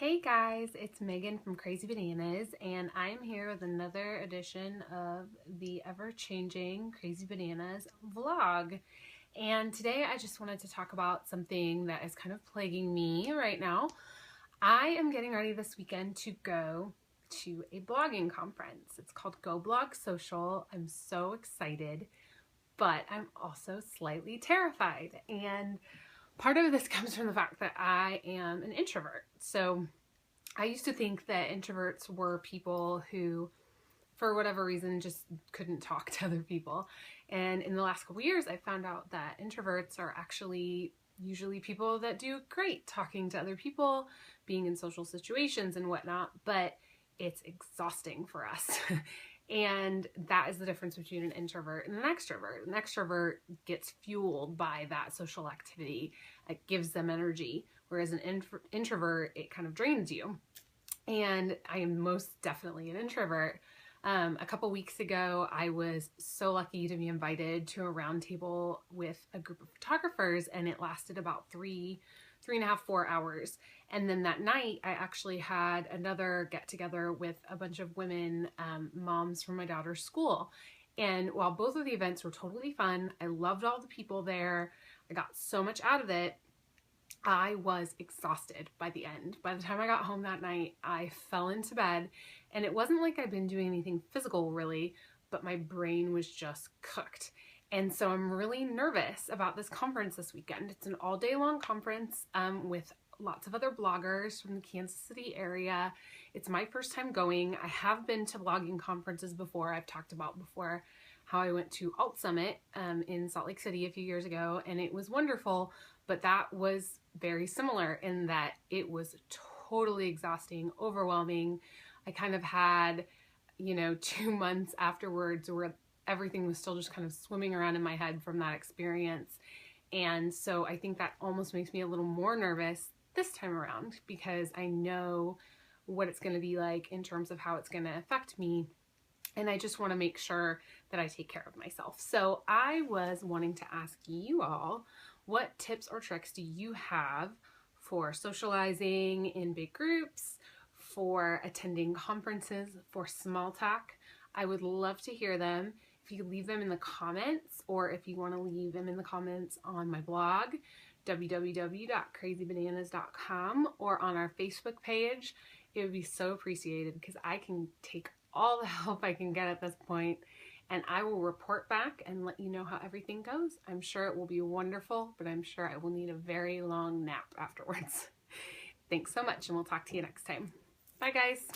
Hey guys, it's Megan from Crazy Bananas, and I'm here with another edition of the ever-changing Crazy Bananas vlog. And today I just wanted to talk about something that is kind of plaguing me right now. I am getting ready this weekend to go to a blogging conference. It's called Go Blog Social. I'm so excited, but I'm also slightly terrified. And part of this comes from the fact that I am an introvert. So I used to think that introverts were people who, for whatever reason, just couldn't talk to other people. And in the last couple years, I found out that introverts are actually usually people that do great talking to other people, being in social situations and whatnot, but it's exhausting for us. And that is the difference between an introvert and an extrovert. An extrovert gets fueled by that social activity. It gives them energy, whereas an introvert, it kind of drains you. And I am most definitely an introvert. A couple weeks ago, I was so lucky to be invited to a roundtable with a group of photographers, and it lasted about three and a half, 4 hours. And then that night, I actually had another get together with a bunch of women, moms from my daughter's school. And while both of the events were totally fun, I loved all the people there. I got so much out of it. I was exhausted by the end. By the time I got home that night, I fell into bed, and it wasn't like I'd been doing anything physical really, but my brain was just cooked. And so I'm really nervous about this conference this weekend. It's an all-day long conference with lots of other bloggers from the Kansas City area. It's my first time going. I have been to blogging conferences before. I've talked about before how I went to Alt Summit in Salt Lake City a few years ago, and it was wonderful, but that was very similar in that it was totally exhausting, overwhelming. I kind of had, 2 months afterwards where everything was still just kind of swimming around in my head from that experience. And so I think that almost makes me a little more nervous this time around because I know what it's going to be like in terms of how it's going to affect me. And I just want to make sure that I take care of myself. So I was wanting to ask you all, what tips or tricks do you have for socializing in big groups, for attending conferences, for small talk? I would love to hear them. If you leave them in the comments, or if you want to leave them in the comments on my blog, www.crazybananas.com, or on our Facebook page, it would be so appreciated because I can take all the help I can get at this point, and I will report back and let you know how everything goes. I'm sure it will be wonderful, but I'm sure I will need a very long nap afterwards. Thanks so much, and we'll talk to you next time. Bye, guys.